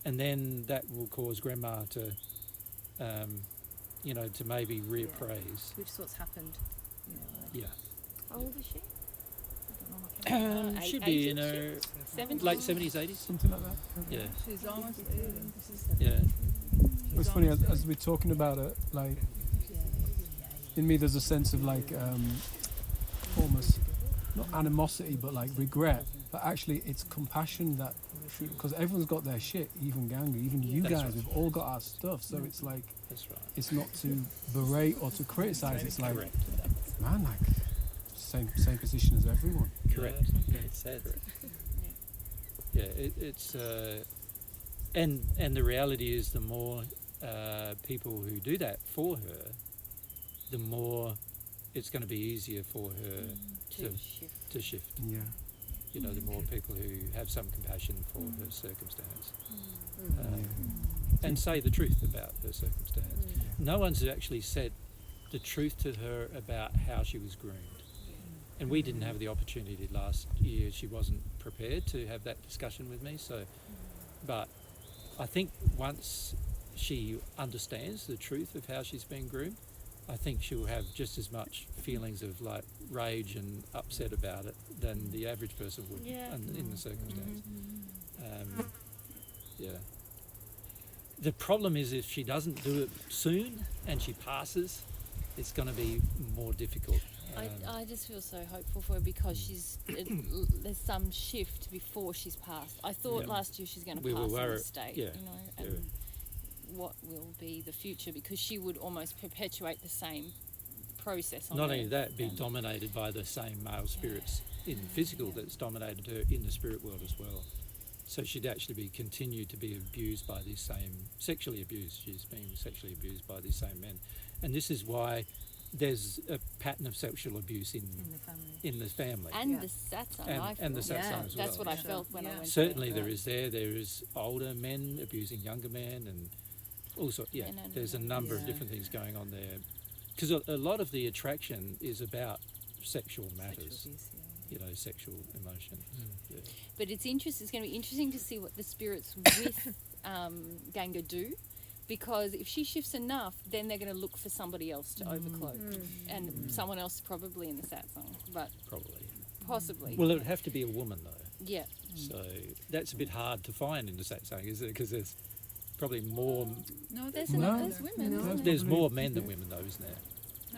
and then that will cause grandma to, to maybe reappraise. Which sort's happened. Yeah. How old is she? Should be in her 70s? late 70s, 80s. Something like that. Yeah, She's almost 80. yeah. It's funny as we're talking about it, like in me there's a sense of like almost not animosity but like regret, but actually it's compassion that, because everyone's got their shit, even Ganga, even you That's guys, right. we've all got our stuff, so it's like That's right. it's not to berate or to criticize, it's like, Correct. man, like same position as everyone. Correct. It's sad. Yeah, it's and the reality is the more people who do that for her, the more it's going to be easier for her to shift. Yeah. The more people who have some compassion for her circumstance and say the truth about her circumstance. No one's actually said the truth to her about how she was groomed. And we didn't have the opportunity last year. She wasn't prepared to have that discussion with me. So, but I think once she understands the truth of how she's been groomed, I think she'll have just as much feelings of like rage and upset about it than the average person would in the circumstance. Yeah. The problem is if she doesn't do it soon and she passes, it's going to be more difficult. I just feel so hopeful for her because there's some shift before she's passed. I thought last year she's going to We were pass in worried, the state, yeah, and what will be the future, because she would almost perpetuate the same process. Not only that, be dominated by the same male spirits in physical that's dominated her in the spirit world as well. So she'd actually be continued to be abused by these same, sexually abused. She's being sexually abused by these same men. And this is why there's a pattern of sexual abuse in the family. And the Satsong, I feel. And the Satsong as well. That's what I felt when I went Certainly there. there is older men abusing younger men, and also, there's a number of different things going on there. Because a lot of the attraction is about sexual matters, sexual emotion. Yeah. But it's going to be interesting to see what the spirits with Ganga do, because if she shifts enough, then they're going to look for somebody else to overcloak, and someone else probably in the Satsong, but possibly. Well, it would have to be a woman though. Yeah. So that's a bit hard to find in the Satsang, is it? Because there's probably more. No, there's No. women. No. isn't there? There's more men than women though, isn't there?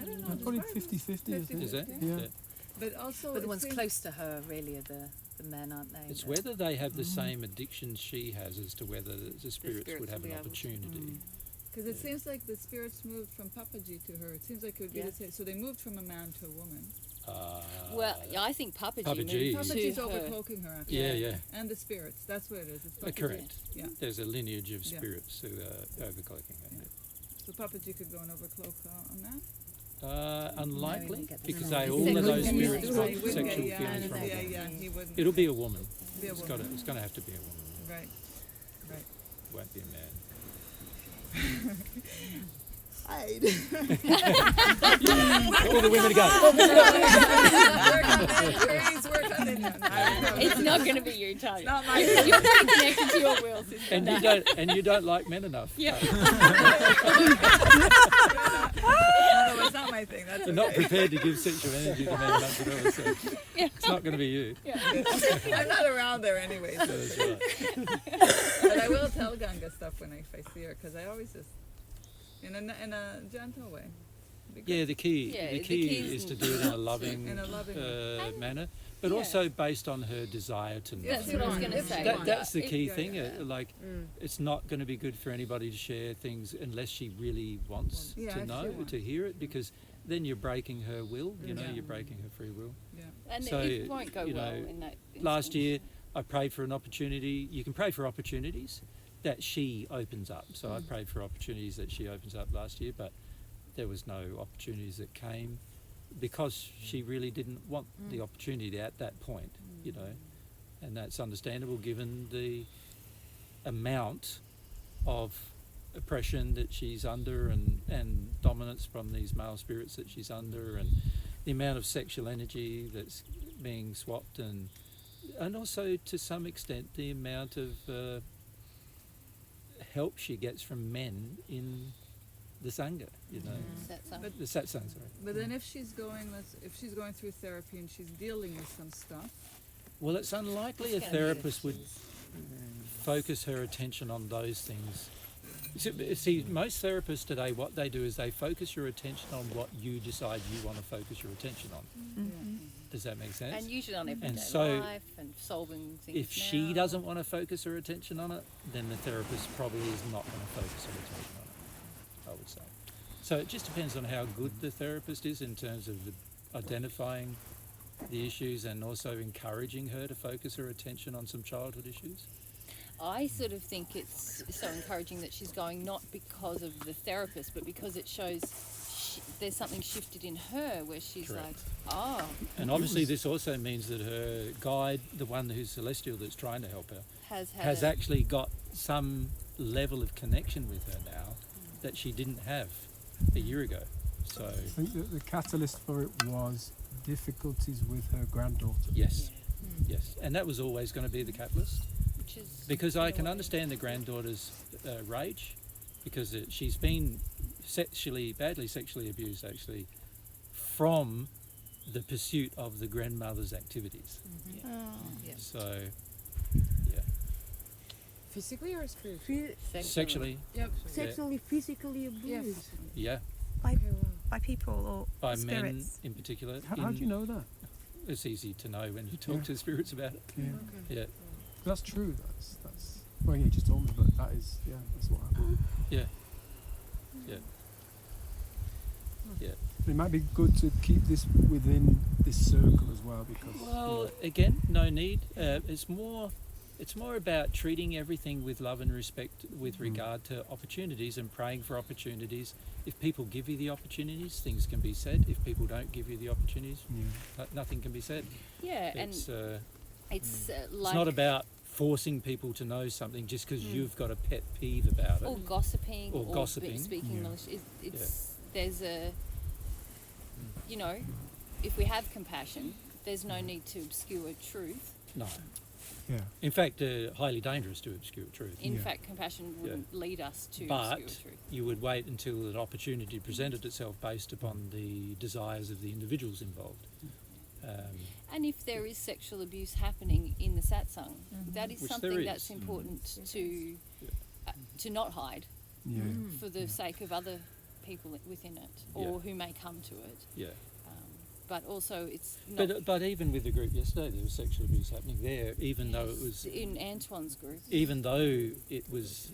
I don't know. Probably 50-50, I think. Is there? Yeah. But also, But the it ones seems- close to her really are the men, aren't they? It's whether they have the same addictions she has as to whether the spirits would have will be an able to- opportunity. Because it seems like the spirits moved from Papaji to her. It seems like it would be the same. So they moved from a man to a woman. Well, I think Papaji Papaji. moved to Papaji's her. overcloaking her. Actually. Yeah. And the spirits. That's what it is. It's Papaji. Correct. Yeah. There's a lineage of Yeah. spirits who are overcloaking her. Yeah. So Papaji could go and overcloak on that. Unlikely, get the because same. all of those He spirits wouldn't want get- sexual yeah, feelings from yeah, her. yeah, he wouldn't. It'll be a woman. Be a It's woman. got to have to be a woman. Right. It won't be a man. Hide. All the women go. It's not going to be you, Tony. Not my You're pretty connected to your will system. And you don't like men enough. Yeah. No, it's not my thing. That's You're not prepared to give sexual energy to men enough at all, so it's not going to be you. I'm not around there anyway. So. That's right. But I will tell Ganga stuff if I see her, because I always just in a gentle way. Yeah, the key Yeah, the the key key is is to do it in a loving, In a loving manner, but also based on her desire to know. That's what I was going to say. That's the key If- thing. It's not going to be good for anybody to share things unless she really wants Yeah, to if know, she wants. to hear it, because then you're breaking her will. Yeah. You're breaking her free will. Yeah. And So, it won't go you well know, in that Last instance. year, I prayed for an opportunity. You can pray for opportunities that she opens up. So I prayed for opportunities that she opens up last year, but there was no opportunities that came because she really didn't want the opportunity at that point, and that's understandable given the amount of oppression that she's under and dominance from these male spirits that she's under, and the amount of sexual energy that's being swapped, and also to some extent the amount of help she gets from men in the Sangha, you know. Satsang. But- The Satsang, sorry. But then if she's going through therapy and she's dealing with some stuff, Well, it's unlikely a It's gonna be therapist would focus her attention on those things. See, most therapists today, what they do is they focus your attention on what you decide you want to focus your attention on. Does that make sense? And usually on everyday so life and solving things. If she now. doesn't want to focus her attention on it, then the therapist probably is not going to focus her attention on it, I would say. So it just depends on how good the therapist is in terms of identifying the issues and also encouraging her to focus her attention on some childhood issues. I sort of think it's so encouraging that she's going not because of the therapist, but because it shows there's something shifted in her where she's Correct. like, oh, And obviously this also means that her guide, the one who's celestial that's trying to help her, has actually got some level of connection with her now that she didn't have a year ago. So I think that the catalyst for it was difficulties with her granddaughter. yes, yes, and that was always going to be the catalyst, which is because I can understand the granddaughter's rage, because she's been badly sexually abused actually from the pursuit of the grandmother's activities. So yeah, Physically or spiritually? sexually, Yep. yeah, Sexually, physically abused. yeah, By people or by men spirits? in particular. How do you know that? It's easy to know when you talk to spirits about it. Yeah. Yeah, That's true. That's well, yeah, you just told me, but that is, yeah, that's what happened. yeah, yeah, yeah. It might be good to keep this within this circle as well, because Well, again, no need. It's more about treating everything with love and respect with regard to opportunities and praying for opportunities. If people give you the opportunities, things can be said. If people don't give you the opportunities, nothing can be said. yeah, It's it's it's like not about forcing people to know something just because you've got a pet peeve about it. or gossiping Or gossiping. speaking Yeah. malicious. There's a you know, if we have compassion, there's no need to obscure truth. No. yeah, In fact, highly dangerous to obscure truth. In Yeah. fact, compassion wouldn't lead us to But obscure truth. you would wait until an opportunity presented itself based upon the desires of the individuals involved. And if there is sexual abuse happening in the satsang, that is Which something there that's is. important to not hide yeah. for the sake of other people within it or who may come to it. Yeah. But also, it's not But even with the group yesterday, there was sexual abuse happening there, even though it was in Antoine's group. even though it was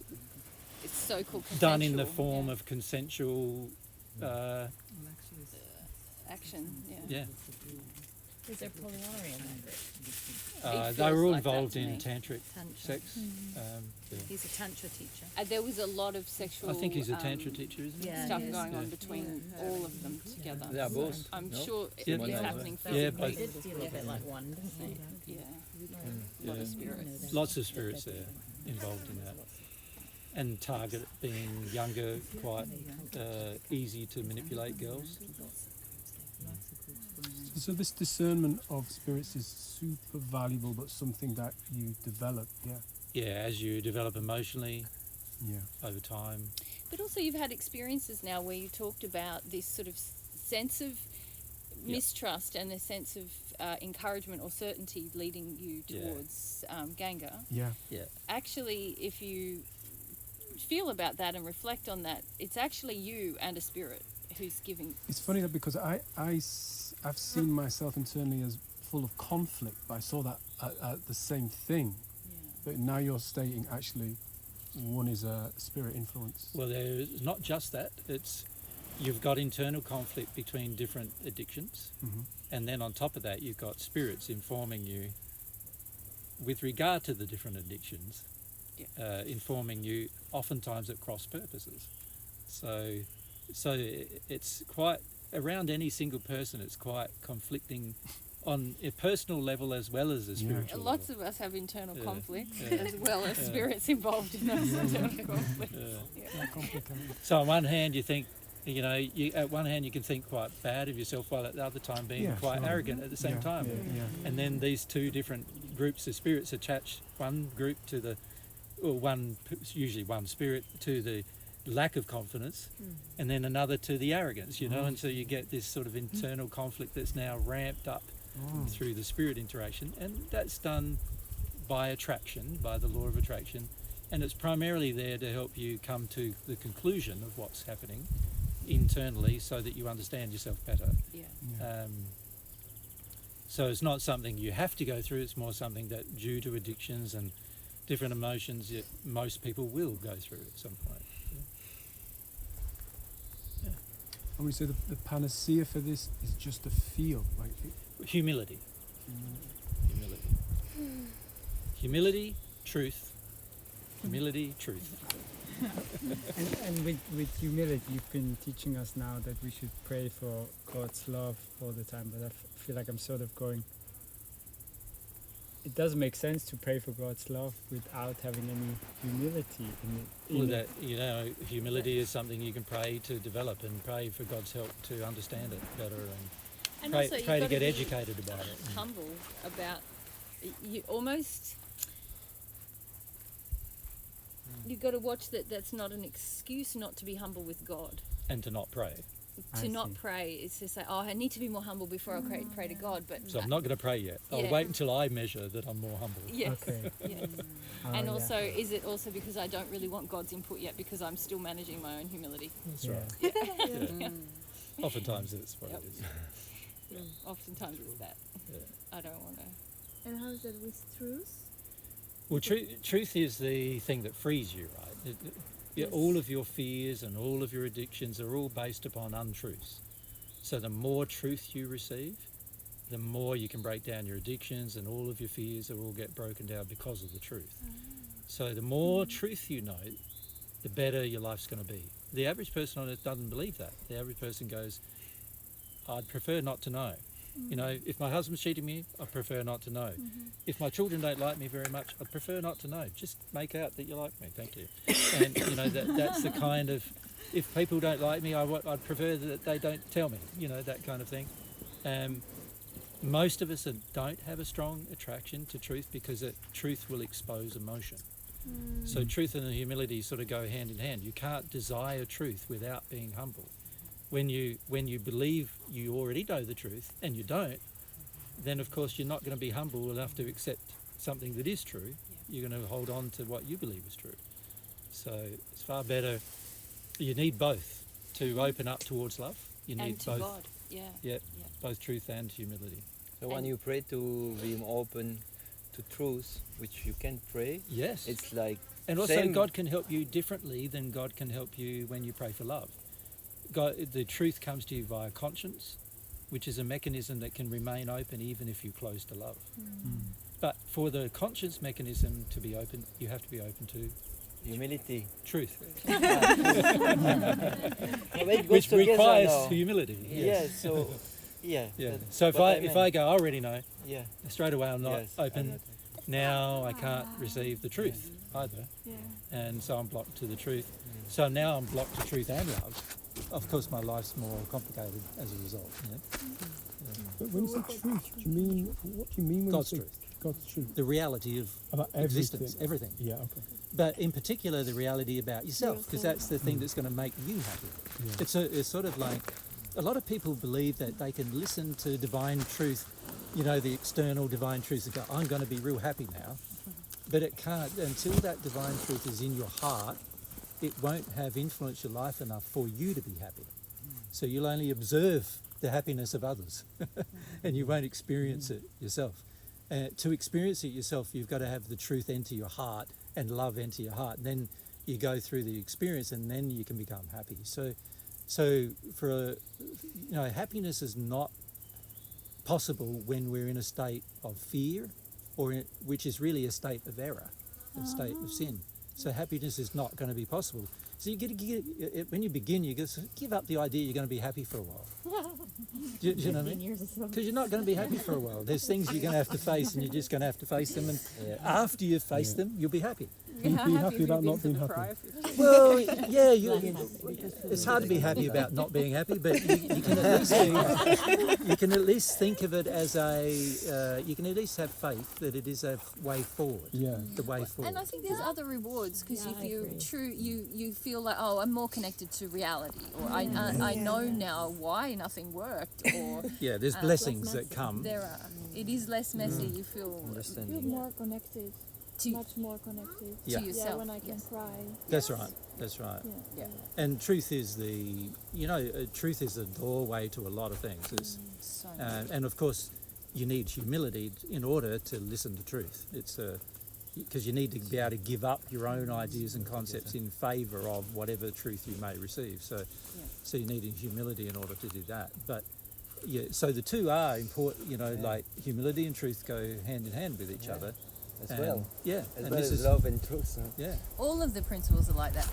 It's so-called done in the consensual, form of consensual. action. Yeah. Is there polyamory in that group? It They were feels all like that involved to in me. tantric Tantra. sex. Yeah. He's a tantra teacher. There was a lot of sexual. I think he's a tantra teacher, isn't he? Yeah, stuff he is. going on Yeah. between all of them together. They are both. I'm no? sure Yeah, it was yeah. happening Yeah, physically. both. Did feel a bit like one, didn't he? Yeah, Yeah. a lot of spirits. Lots of spirits there involved in that. And target being younger, quite easy to manipulate girls. So this discernment of spirits is super valuable, but something that you develop. Yeah, Yeah, as you develop emotionally yeah, over time. But also, you've had experiences now where you talked about this sort of sense of mistrust and a sense of encouragement or certainty leading you towards Ganga. yeah. Actually, if you feel about that and reflect on that, it's actually you and a spirit who's giving. It's funny that because I've seen myself internally as full of conflict, but I saw that at the same thing. But now you're stating actually one is a spirit influence. Well, there's not just that. It's you've got internal conflict between different addictions, and then on top of that, you've got spirits informing you with regard to the different addictions, informing you oftentimes at cross purposes. So it's quite around any single person. It's quite conflicting on a personal level as well as a spiritual Lots level. of us have internal Yeah. conflicts Yeah. as well as Yeah. spirits involved in those internal conflicts. Yeah. So on one hand you think, you know, at one hand you can think quite bad of yourself, while at the other time being quite arrogant at the same time. And then these two different groups of spirits attach one group to the, or usually one spirit to the lack of confidence, and then another to the arrogance, you know, and so you get this sort of internal conflict that's now ramped up through the spirit interaction, and that's done by attraction, by the law of attraction, and it's primarily there to help you come to the conclusion of what's happening internally so that you understand yourself better. So it's not something you have to go through, it's more something that due to addictions and different emotions most people will go through at some point. And we say the panacea for this is just to feel, like humility. Humility, truth. Humility, truth. And with humility, you've been teaching us now that we should pray for God's love all the time, but I feel like I'm sort of going, it doesn't make sense to pray for God's love without having any humility in it. That, you know, humility is something you can pray to develop, and pray for God's help to understand it better, and pray, also pray to you've get got educated about it. Humble about, you almost, you've got to watch that that's not an excuse not to be humble with God. And to not pray. To not pray is to say, oh, I need to be more humble before I pray to God. But So I'm not going to pray yet. I'll wait until I measure that I'm more humble. Yes. Okay. Yes. And also, is it also because I don't really want God's input yet, because I'm still managing my own humility? That's right. Yeah. Oftentimes it's what it is. Oftentimes it's that. I don't want to. And how is that with truth? Well, truth is the thing that frees you, right? All of your fears and all of your addictions are all based upon untruths. So the more truth you receive, the more you can break down your addictions, and all of your fears will all get broken down because of the truth. So the more truth you know, the better your life's going to be. The average person on earth doesn't believe that. The average person goes, I'd prefer not to know. You know, if my husband's cheating me, I prefer not to know. If my children don't like me very much, I'd prefer not to know. Just make out that you like me, thank you. And, you know, that's the kind of, if people don't like me, I'd prefer that they don't tell me, you know, that kind of thing. Most of us don't have a strong attraction to truth because truth will expose emotion. So truth and humility sort of go hand in hand. You can't desire truth without being humble. When you believe you already know the truth and you don't, then of course you're not going to be humble enough to accept something that is true. You're going to hold on to what you believe is true. So it's far better. You need both to open up towards love. You need and to both. God. Yeah. Both truth and humility. So when you pray to be open to truth, which you can pray, yes, it's like. And also, God can help you differently than God can help you when you pray for love. God, the truth comes to you via conscience, which is a mechanism that can remain open even if you close to love. But for the conscience mechanism to be open, you have to be open to humility, truth, which requires humility. Yes. So, So if I go, I already know. Yeah. Straight away, I'm not open. Now I can't receive the truth either, and so I'm blocked to the truth. So now I'm blocked to truth and love. Of course, my life's more complicated as a result. But when you say truth, what do you mean when God's you say truth? God's truth? The reality of about existence, everything. Yeah, okay. But in particular, the reality about yourself, because that's the thing that's going to make you happy. Yeah. It's sort of like, a lot of people believe that they can listen to divine truth, you know, the external divine truth, and go, I'm going to be real happy now. But it can't, until that divine truth is in your heart, it won't have influenced your life enough for you to be happy. So you'll only observe the happiness of others and you won't experience it yourself. To experience it yourself, you've got to have the truth enter your heart and love enter your heart. And then you go through the experience and then you can become happy. So happiness is not possible when we're in a state of fear, which is really a state of error, a state of sin. So happiness is not going to be possible. So you when you begin, you give up the idea you're going to be happy for a while. Do you know what I mean? Because you're not going to be happy for a while. There's things you're going to have to face, and you're just going to have to face them. And after you've faced them, you'll be happy. Can you be happy about not being happy? Well, yeah, it's hard to be happy about not being happy, but you can at least think of it as you can at least have faith that it is a way forward. Yeah. The way forward. And I think there's other rewards because if you feel like, oh, I'm more connected to reality, or I know now why nothing worked, or yeah, there's blessings that come. There are. It is less messy. You feel more connected. Much more connected to yourself. Yeah, when I can cry. That's right. That's right. Yeah. And truth is truth is the doorway to a lot of things. It's, and of course, you need humility in order to listen to truth. It's because you need to be able to give up your own ideas and concepts in favour of whatever truth you may receive. So you need humility in order to do that. But yeah, so the two are important. Like humility and truth go hand in hand with each other. As well. Yeah. As well as love and truth. Yeah. All of the principles are like that.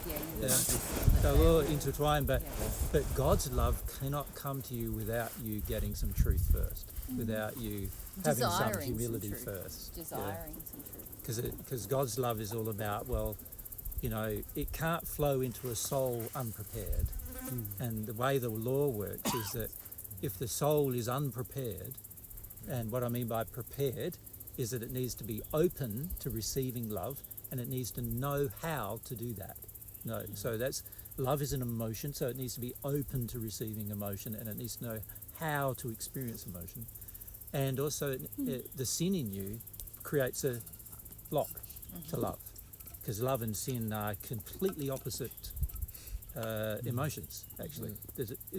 They're all intertwined, but God's love cannot come to you without you getting some truth first, without you having some humility first. Desiring some truth. Because God's love is all about, it can't flow into a soul unprepared. And the way the law works is that if the soul is unprepared, and what I mean by prepared is that it needs to be open to receiving love, and it needs to know how to do that. So love is an emotion, so it needs to be open to receiving emotion, and it needs to know how to experience emotion. And also the sin in you creates a block to love, because love and sin are completely opposite emotions, actually.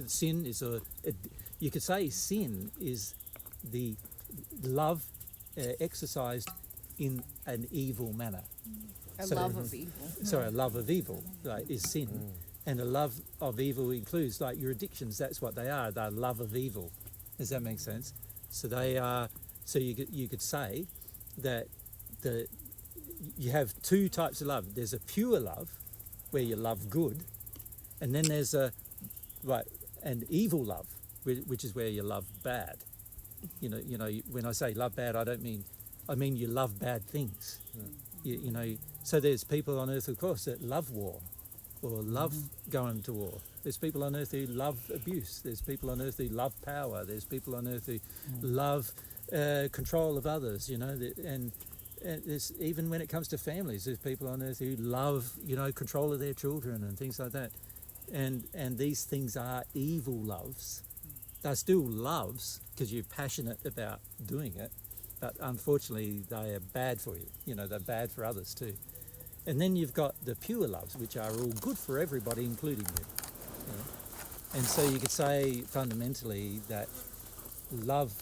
Sin is you could say sin is the love exercised in an evil manner. A love of evil. Sorry, a love of evil is sin. And a love of evil includes, like, your addictions. That's what they are. They're love of evil. Does that make sense? So they are. So you could say that you have two types of love. There's a pure love, where you love good, and then there's an evil love, which is where you love bad. When I say love bad, I mean you love bad things. So there's people on earth, of course, that love war, or love going to war. There's people on earth who love abuse. There's people on earth who love power. There's people on earth who love control of others. And there's, even when it comes to families, there's people on earth who love control of their children and things like that. And these things are evil loves. They're still loves because you're passionate about doing it, but unfortunately they are bad for you. They're bad for others too. And then you've got the pure loves, which are all good for everybody, including you. And so you could say fundamentally that love,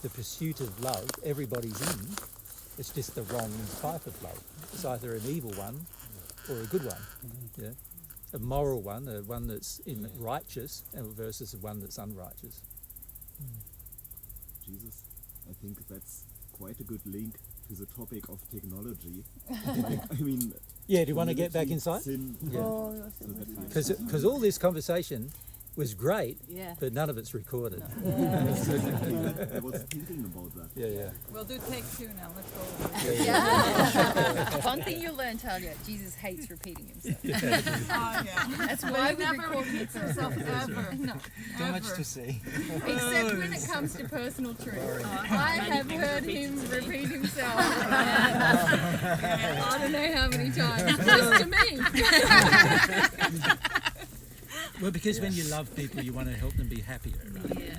the pursuit of love, everybody's in. It's just the wrong type of love. It's either an evil one or a good one. Yeah. A moral one, one that's righteous, versus one that's unrighteous. Jesus, I think that's quite a good link to the topic of technology. Yeah, do you want to get back inside? Sin, Because all this conversation was great, but none of it's recorded. I was thinking about that. Yeah. We'll do take two now. Let's go. One thing you learn, Talia, Jesus hates repeating himself. That's But why he we never record repeats himself ever. No. Too much to say. Except when it comes to personal truth. I have heard him repeat himself. I don't know how many times. Just to me. Well, because when you love people, you want to help them be happier, right? Yeah.